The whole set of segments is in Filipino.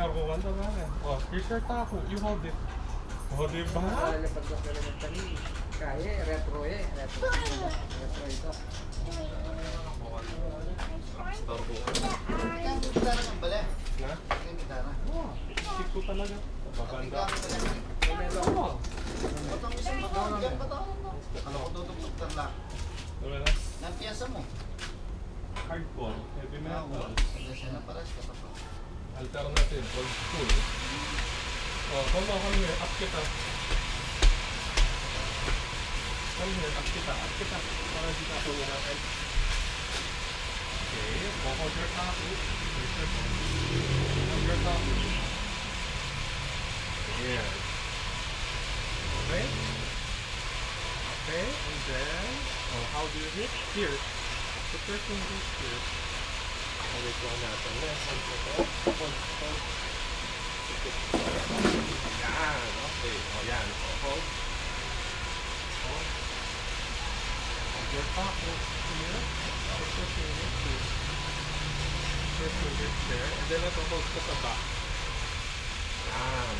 taruhan naman. Oh, here's your taco. You hold it. Oh, diba? Lalapad ko sila ng tanin. Kaya, retro eh. Retro ito. Taruhan. Ang gitara ng bala. Na? Ang gitara. Oh, stick ko talaga. Babanda. Oh. Batang isang batang. Diyan batang. Ano ko tututok ng lock. Diba na? Ng piyesa mo. Hardcore. Heavy metal. Siya na paras ka pa. Alternative. Old school. Oh, come here. Up kita. Come here. Up kita. Up kita. Para di tapo na natin. Okay. Hold your tapo. Hold your tapo. Yeah. Okay. Okay. And then, oh, how do you hit? Here. Put your fingers here. Balik ko natin. Lesson ko to. Hold. Yan. Okay. O yan. O, hold. Hold. Hold your tapo here. Put your fingers here. Put your fingers there. And then ito hold ko sa back. Yan.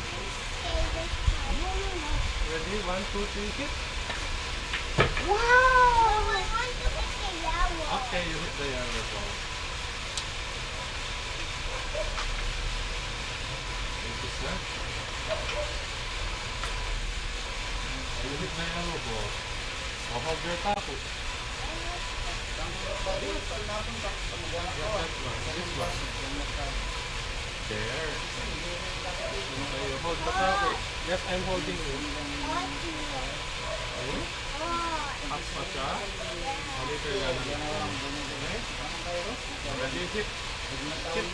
Ready? 1, 2, 3, hit. Wow! Okay, you hit the yellow ball. Focus na. You hit the yellow ball. Oh, hold your tapo. This one. There. Okay, you hold the tapo. Yes, I'm holding you. Okay? Up pa siya. Later yan. Okay? Ready? Hit. Hit.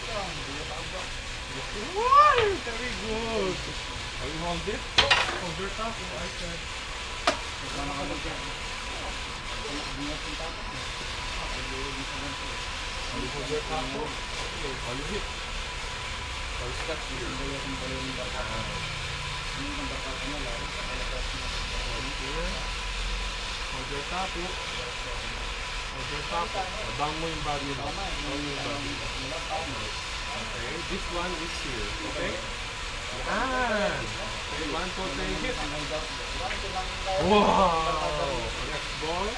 Wow! Very good. Can you hold it? Hold your tapo. I said. You hold your tapo. Okay. All you hit. All step here. Hold your tapo. Hold your tapo. Bang mo yung body mo. Bang mo yung body. Okay. This one is here. Okay? Yan. Okay. 1, 2, 3, hit. Wow! Next ball.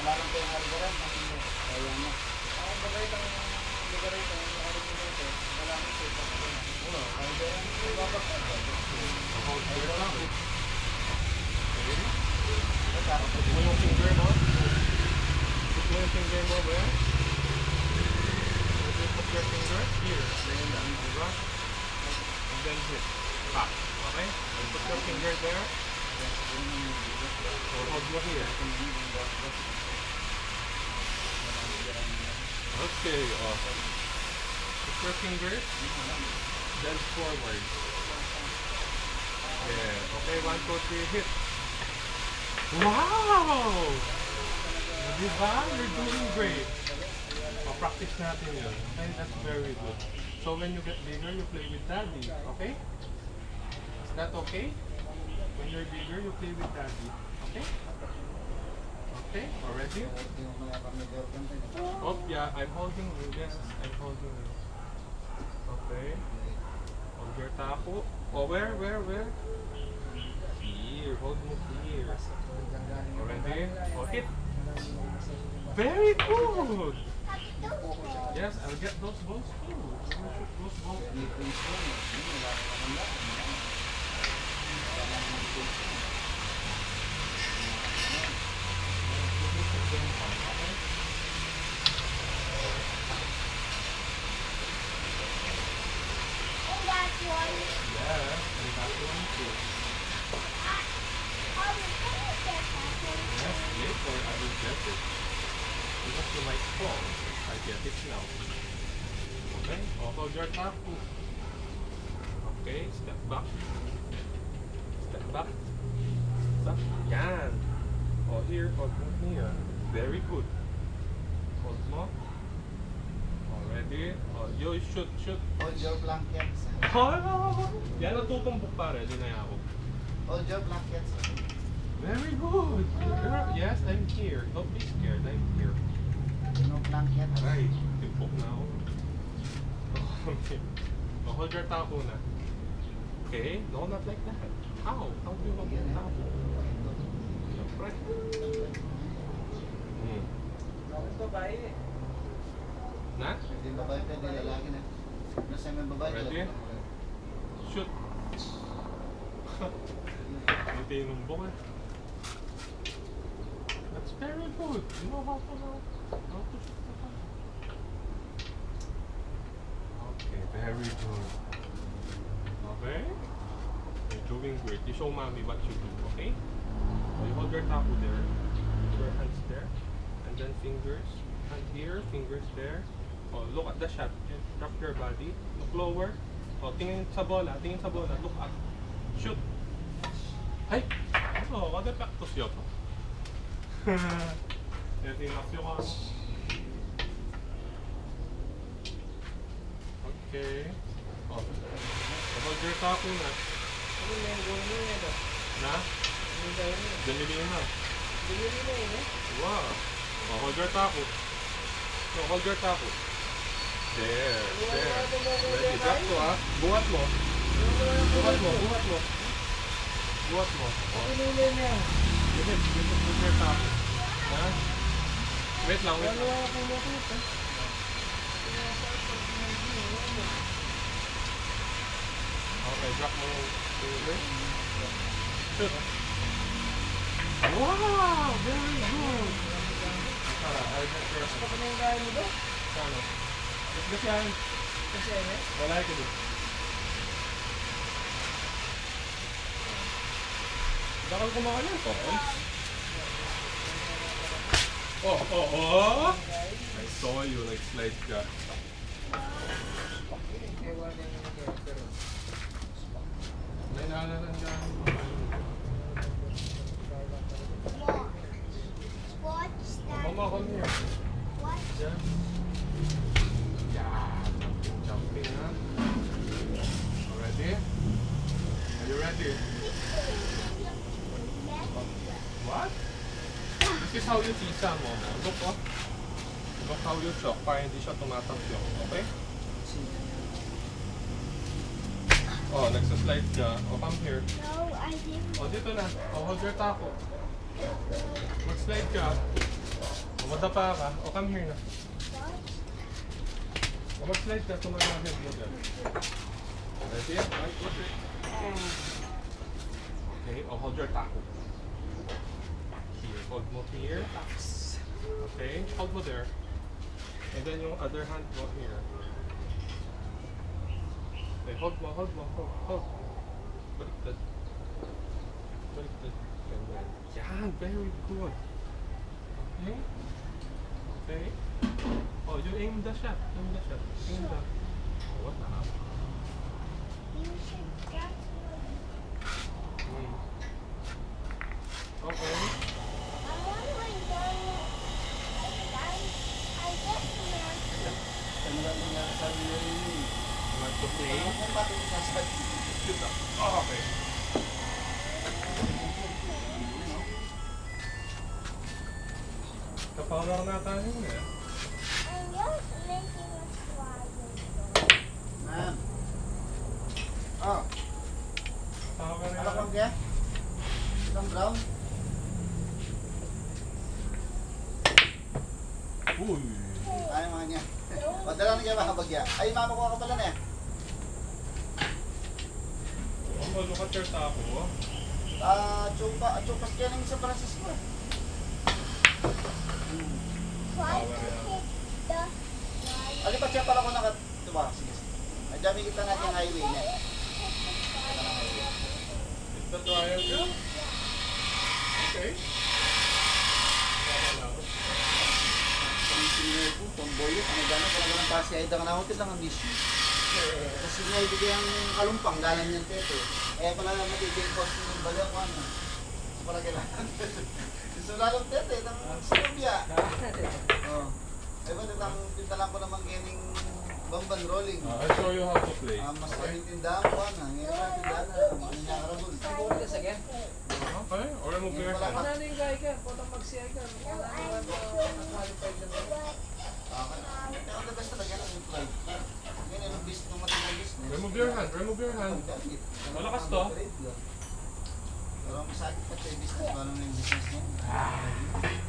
Hold your tapo. Okay. Put mo yung finger mo. Put mo yung finger mo where? Put your finger here. Right? And then hit. Back. Okay? And put your finger there. So hold mo here. Okay. Put your fingers. Then forward. Yeah. Okay, 1, 2, 3, hit. Wow! Diba? You're doing great. Practice natin yun. Okay, that's very good. So when you get bigger, you play with daddy. Okay? Is that okay? When you're bigger, you play with daddy. Okay? Okay? Already? Oh, yeah. I'm holding you. Yes, I'm holding you. Okay. Hold your tapo. Oh, where? Here. Hold mo here. Already? Oh, hit. Very good. Yes, I'll get those balls too. Those balls. Yeah, and that one too. Yes, later I will get it. Because you might fall. I get it now. Okay, hold your tapo. Okay, step back. Step back. Step. Yan. Oh, here, hold mo here. Very good. Hold mo. Already. Oh, you shoot. Hold your blankets. Oh, yan ang tutumbok pare. Di na ako. Hold your blankets. Very good. Girl, yes, I'm here. Don't be scared. I'm here. No blanket. Aray, timpok na ako. Okay. Oh, hold your tapo na. Okay, no, not like that. How? How do you want to tabo? Siyempre. Bakit babae? Na? Pwede babae, pwede lalaki na. Nasa may babae. Ready? Shoot. May tinumbok eh. That's very good. You know how to shoot the gun. Okay, very good. Okay? You're doing great. You show mommy what you do, okay? So you hold your taco there, your hands there, and then fingers, hand here, fingers there. Oh, look at the shot. Drop your body. Look lower. Oh, tingin sa bola. Tingin sa bola. Look up. Shoot. Ay! Oh, kada practice yun. Ito yung aksyo ka. Okay. Oh. Hold your taco na. Ano na yung gawin niya ito? Na? Ano yung gawin niya? Ganili na. Binili na yun eh. Wow. Oh, hold your taco. No, hold your taco. There. There. Ready. Drop to ah. Buhat mo. Buhat mo. Buhat mo. Buhat mo. Oh. Binili niya. Hold your taco. Ha? Wait lang, wait lang. Wala akong makita. Okay, drop mo yung finger. Shoot. Wow! Very good! I'll get your... Ano na yung gawin mo doon? Ano? Let's yan. Kasi ano eh? Wala ka doon. Bakal kumakain to, boys. Oh, oh, oh! I saw you like slide ka. Ewan na yung gawin pero. May nalalan ka. Watch that. Mama, come here. Watch. Yeah. Yeah. Jumping, huh? Ready? Are you ready? What? This is how you teach her, Mama. Look, oh. Look how you chop para hindi siya tumatakbo. Okay? Oh, nagsaslide ka. Oh, come here. No, I didn't. Oh, dito na. Oh, hold your taco. Mag-slide ka. Oh, madapa ka. Oh, come here na. Oh, mag-slide ka. Tumagagad mo dyan. Ready? Right, push it. Okay, oh, hold your taco. Here, hold mo here. Okay, hold mo there. And then yung other hand mo here. Okay, hold mo, hold mo, hold. Baliktad. Baliktad. Ganyan. Yan, very good. Okay? Okay? Oh, you aim the shot. Aim the shot. Aim the... Oh, what the hell? You should get Hmm. Okay. I want to enjoy it. I get to Ano lang yung nasabi niya rin yun. You want to play? Kung bakit yung nasabi? Shoot up. Oh, okay. Kapower na tayo eh. I'm just making a slide. Ma'am. Oh, Power ano na. kang kaya? Itong brown? Uy. Ay, mga niya. Padala na kaya makabagya. Ay, mamakuha ka pala na eh. Oh, look at your taco. Chupas kaya ng San Francisco. Try to hit the slide. Ali pa siya pala ko nakat... Diba? Sige. Nadyamin kita natin yung highway niya. It's the triangle? Okay. Ang sinay po, tomboy yun. Ano gano'n? Parang ganang pasi ay dangan ako. Tilang ang mission. Kasi nga ibigay ang kalumpang. Galang niyan teto. Kaya pala matigil cost ng baliw ko ano. So pala kailangan. So lalong tete. Ng Silvia. Oh. Ay ba, tintalang ko naman ganing bamban rolling. I'll show you how to play. Mas Okay? kanintindahan ko na. Ngayon ang tindahan na. Ano niya karabol. Siguro ka sa gen. Okay. Or remove your hand. Ano na yung gawin ka? Potang mag-CI ka. Wala naman qualified na ba? Okay. Kaya ang the best talaga yung flight. Ngayon yung ng matindang business. Remove your hand, remove your hand. Gamit. Malakas to. Pero ang masakit pa sa business, paano na yung business mo?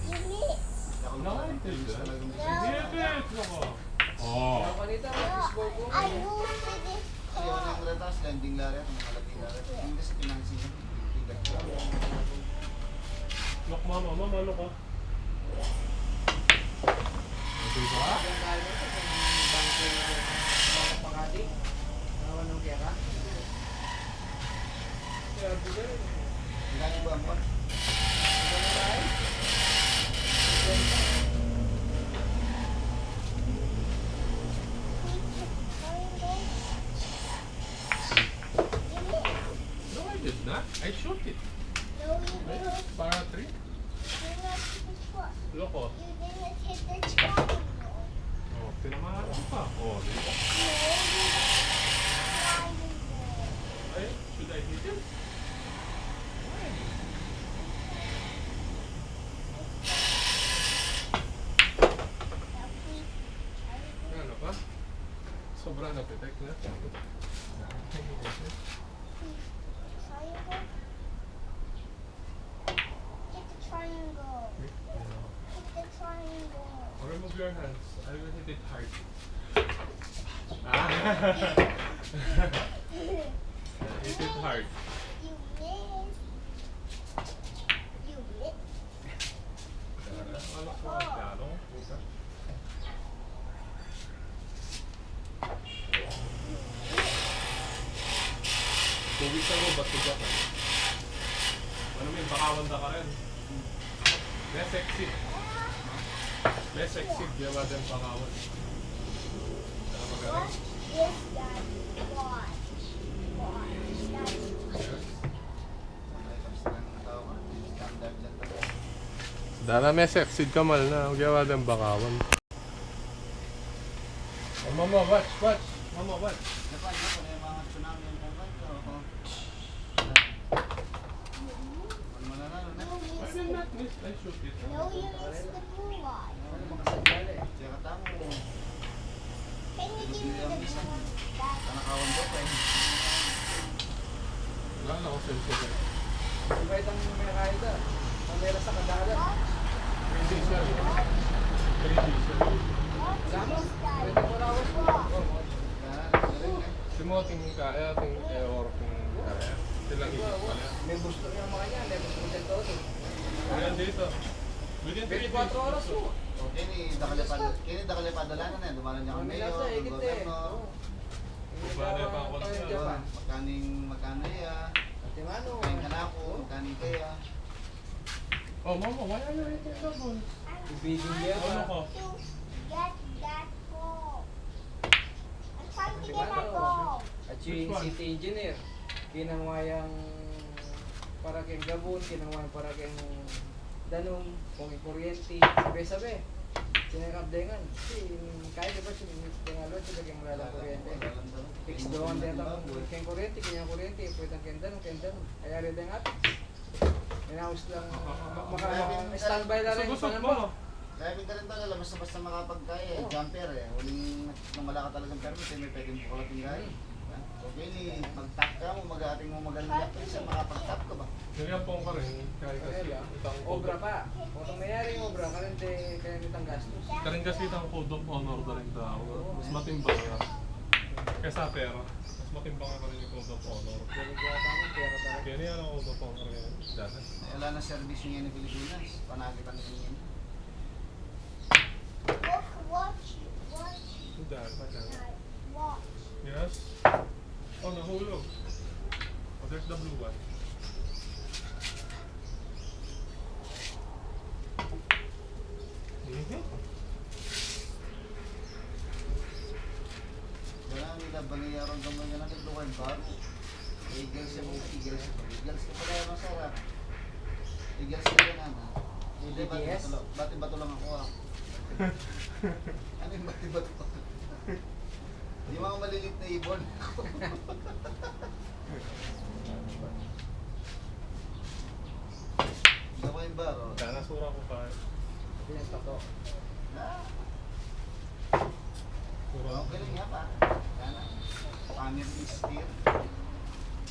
You miss. Ako No, lang I did that. talagang Hindi, business. nako. Oh. Panita, baseball ko. I moved to this Kasi ako car. ng retas, landing laret, mga landing laret. Hindi kasi pinansin yung bigat ko. Look, mama, mama, look ah. Okay ba? Ang kaya mo, yung bangko ng Makati. Nawan ng kera. Kaya dito rin. Hindi ba ang buwan? Ano tayo? No, I did not. I shoot it. No, you didn't. Para 3. You didn't hit the truck. Look oh. You didn't hit the triangle. Oh, tinamaan ko pa. Oh, di ba? No, you triangle. Ay, should I hit it? Ano pa? Sobra na pitek na. Triangle. Hit the triangle. Hit the triangle. Remove your hands. I will hit it hard. Ah. Hit it hard. You missed. You missed. Ano ko? Kano? Puta. Tubig sa robot, tubig ka. Ano may bakawan na ka rin? May sexy. May sexy, di ba din bakawan? Ano magaling? Watch this, Daddy. Watch. Watch. Daddy. Yes. Tapos na ng tao ka. Standard dyan talaga. Dala may sexy kamal na, gawa din bakawan. Oh, mama, watch, watch. Mama, watch. Dapat na kung yung mga tsunami yung buwan ko. Ano mananalo na? No, you I missed did the, not miss. I shoot it. no, you missed the blue one. Ano makasagal eh. Kaya katamo. Can you give me the blue one? Daddy? Tanakawan ko pa eh. Wala na ako sensitive. Iba itang may kaida. Pamera sa kadagat. May diesel. May diesel. Watch Sama? this, Daddy. Pwede mo rawas mo. Kaya galing eh. Simo ting kaya ting or ting kaya. Silang isip pala. May gusto niya mga yan. May gusto niya todo. Ayan dito. Within 3 days. 24 oras mo. Kini dakalipadalanan na. Dumalan niya kang Kami mayor, nasa ang ikit eh. gobyerno. Bale pa ako Tayo sa- Japan. Magkano iya. Ate Mano. Kain ka na ako. Magkano kaya. Oh, mama, why are you eating double? Ibigin niya Ano pa. ko? To get that ball. I'm trying to Ate get that Mano. ball. At yung Which one? city engineer. Kinawayang para kayong gabon, kinawayang para kayong danom, kung kuryente, sabi-sabi. Sinakabdengan. Kasi kaya diba siya, tinalo siya kayong malalang kuryente. Fix doon din ang kayong kuryente, kanyang kuryente, pwede kayong danom. Kaya rin din atin. Inaus lang, standby na rin yung Busog panamba. mo. Kaya pinta rin talaga, basta makapagkaya eh. Jumper eh. Huling nang wala ka talagang permit eh, may pwedeng bukalating gaya. Okay ni, mag-tap ka mo, mag-ating mo magaling sa makapag-tap ka ba? Nagyapong ka rin. Kaya kasi itang Obra pa. Kung itong mayari yung obra, karente kaya nitang gastos. Karin kasi itang code of honor na rin tao. Mas matimbang ka. Kaysa pera. Mas matimbang ka rin yung code of honor. Pero kaya tama, pera talaga. Kaya niya ang code of honor ngayon. Dahil. Wala na service niya ng Pilipinas. Panagitan niya niya. Look, watch. Watch. Dahil. Dad. Watch. Yes. Oh, nahulog. Oh, there's the blue one. Mhm. Wala nila baliyaron ka mo yan ang lugar bago. Eagles yung Eagles. Eagles ka pala masarap. Eagles ka rin ano. Hindi BTS? bati-bato lang ako ah. Ano yung bati-bato? Yung mga malilit na ibon. Gawa yung baro. Kaya nasura ko pa. Pinagtato. Ah, Sura. okay lang nga pa. Sana. Hammer and steer.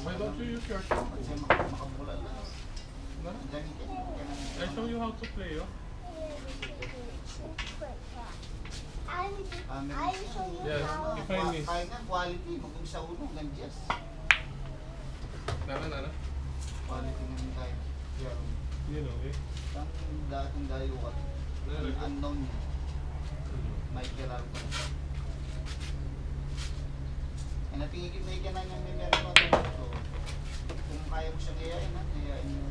Why don't you use your taco? Kasi makabula lang. No? Gamitin. I show you how to play, oh. I'll show you Yes. how. If I miss. Kaya nga, quality. Kung sa ulo, ganyan. Nana. Quality nga yung tayo. You know, eh. Ang dating dayo ka. Nana. Unknown niya. Michael Alton. Eh, napigil ka na niya may meron mo ito. So, kung kaya mo siyang iayain, ha? Iayain mo.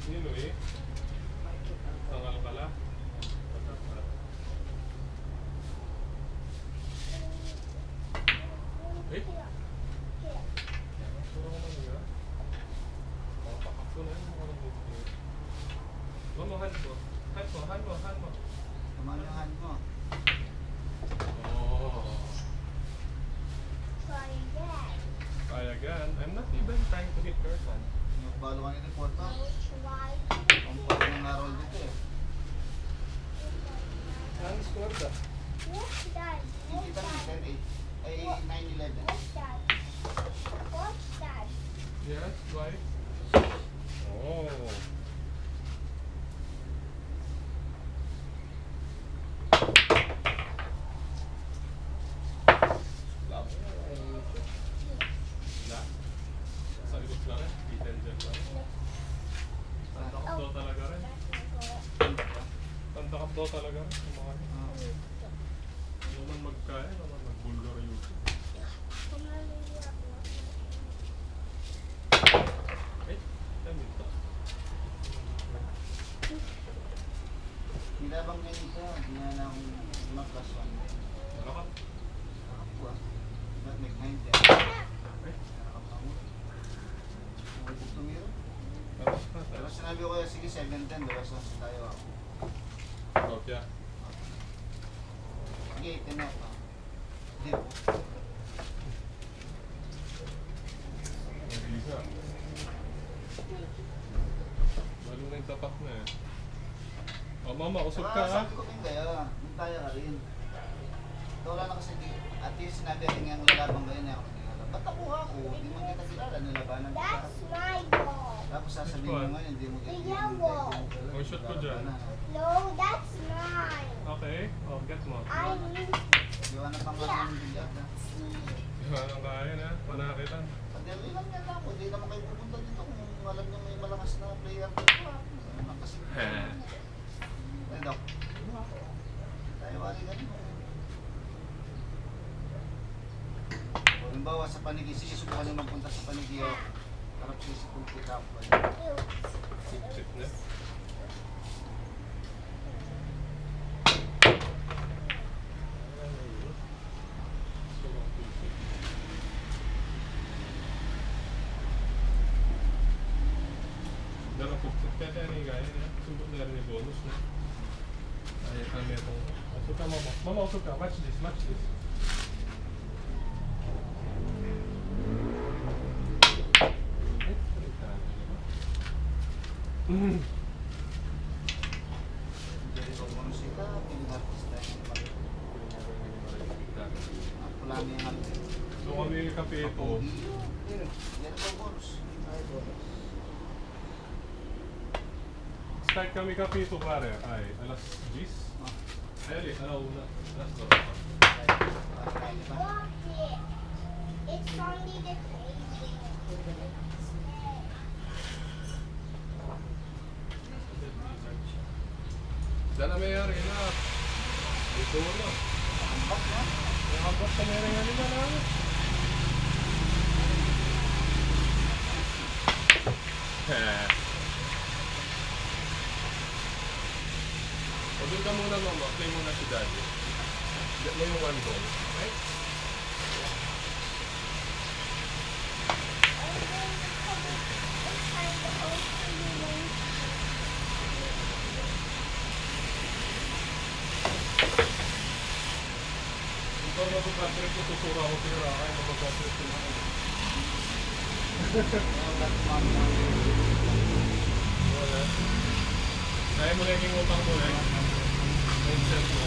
You know, eh. Tangal pala. Eh? Puro ko man nga. Pakakso na yun. Mga nabibigay. Mama, hand mo. Hand mo. Naman yung hand mo. Oh. Try again. Try again. I'm not even trying to hit your hand. Nagbalo ka ni report mo. I'll try. Ang pag ng narol dito eh. Ang score ba? What's that? Kita mo, 10-8. Ay, 9-11. What's that? What's that? Yes, why? Oh. Love. Na? Sa likod lang eh. Beaten dyan lang. Tantakap daw talaga rin. Tantakap daw talaga rin. Yung mga hindi naman magkaya, naman magbulgar yung eh, damit to. Nilabang niya dito. Hindi na akong 1+1. Nakakat. Nakakuha. Ba't may 9 Eh, Nakakapangot. Nakakupog tumiro. tapos na. Pero sinabi ko kaya, sige 7-10. Dalawa sa tayo ako. Okay. Sige, 10 na ako. Deal. Mag-isa. Lalo na yung tapak na eh. Oh, mama, usog ka ha? Sabi ko rin kaya, yung tayo ka rin. Ito wala na kasi, at least sinabi rin nga lalabang kayo na ako. Ba't ako ako? Hindi mo kita kilala, nilabanan kita. That's my ball. Tapos sasabihin mo ngayon, hindi mo kita kilala. Oh, shoot ko dyan. No, that's mine. Okay. Oh, get mo. I need Diwa na pang kanya ng bilyag na. Anong kaya na? Panakitan. Padali lang yan ako, hindi naman kayo pupunta dito kung alam nyo may malakas na player dito. Kasi, ay dok. Tayo wali ganun. Halimbawa sa panigi, sige subukan nyo magpunta sa panigi. Harap sisi kung kita ako. Sip na. Dalam pupuk kaya ni gaya niya. Subok na rin yung bonus na. Ay, kami itong... Usok ka, mama. Mama, usok ka. Watch this, watch this. Ay, palitan. Jadi kung musika, pinag-artista yung pulami yung alam. So kami kape ito. Yan po, boss. Ay, bonus. Start kami kape ito pare. Ay, alas 10. Ay, alauna. Alas 2. walk it. It's only the crazy. Diyan na mayari na. Ito na. Yung hambak sa mayari nga nila na. O doon ka muna mama. Play muna si daddy. Get mo yung one goal. Right? Ikaw mag-patrick ko, susura ko sila. Kaya mag-patrick ko na. Wala. Kaya mo na yung utang mo eh. Mindset mo.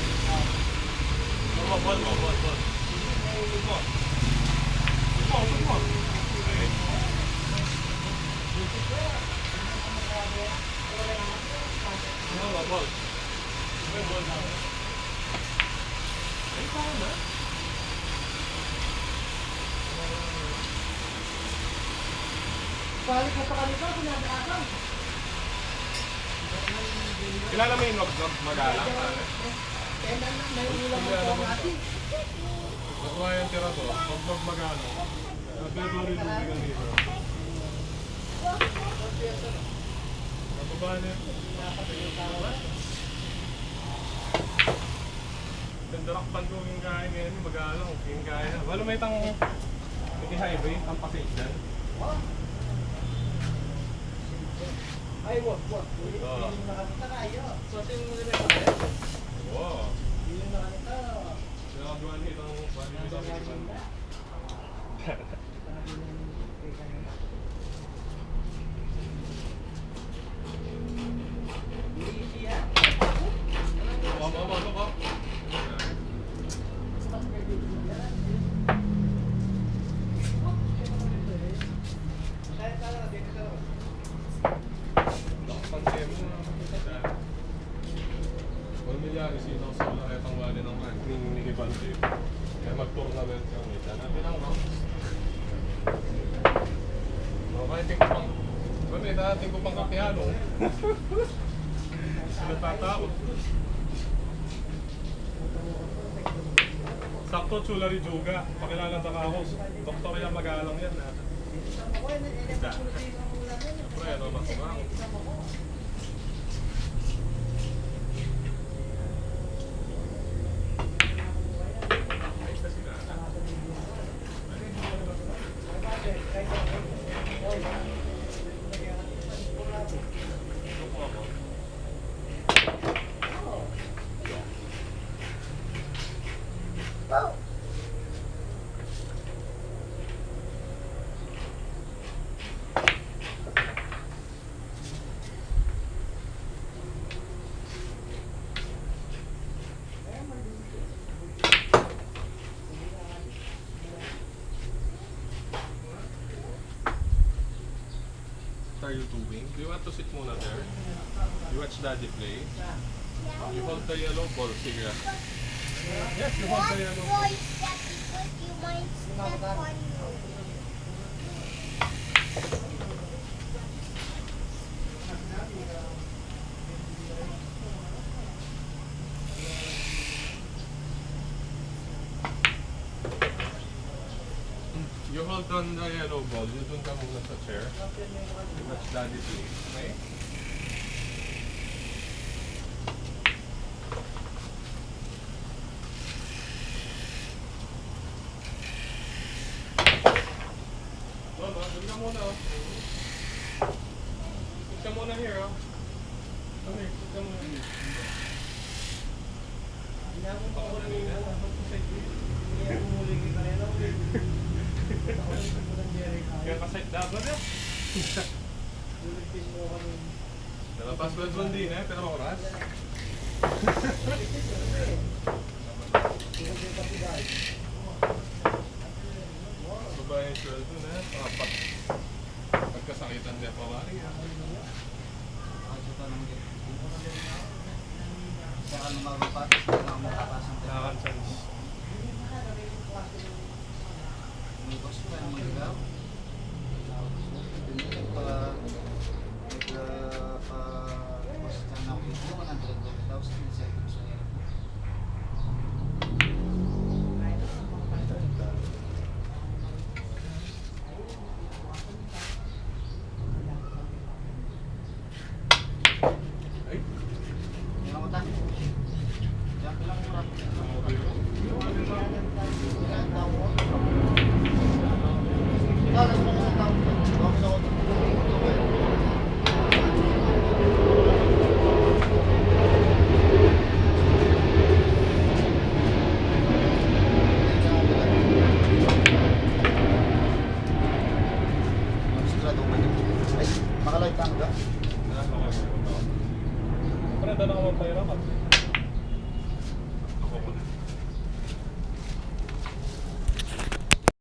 Ball mo. Usog mo. Okay. No, ball. May ball na. Ay, paano na? Balik mo sa kanila, pinadaasan. Kilala mo yung Nog Magalang? Kaya na, may ulam mo po natin. Nakuha yung tira to. Nog Magalang. February lumigan dito. Nababa na yun. Gandarakpan ko yung kaya ngayon. Magalang. Yung kaya. Wala may tang... May highway. Ang pasage dyan. Ay, wag. Oo. Yung nakakita kayo. So, ito yung nilagay ko kayo. Wow. Yung nakakita. Sinakagawa niya itong bali mo sa akin. Ano ko? Nakapag-game mo. Wala milyari sino sa laretang wali ng ranking ni Gibante. Kaya mag-tournament yung ito. Natin lang rounds. Okay, tingko pang... Kami, dating ko pang kapiano. Sila tatakot. Sakto, Chulari Juga. Pakilala sa ako. Doktor yan, magalang yan. Isa. Siyempre, ano, masungang. Ayos na sila. Opo ako. What are you doing? Do you want to sit muna there? You watch Daddy play? You hold the yellow ball, sige. Yes, you hold the yellow ball. Boys, that because you might step on you. You hold on the yellow ball, you dun ka muna sa chair. You watch Daddy play, okay? Mama, dun ka muna oh. Sit ka muna here oh. Come here, sit ka muna here. Baka kanina. Kaya kasay dapat eh. Nalapas ba doon din eh, pero oras? Baba yung sweldo na eh, pagkasakitan niya pa bari. Saka lumabapatas, lumabapatas. Nakakan chance. May gusto ka ng mga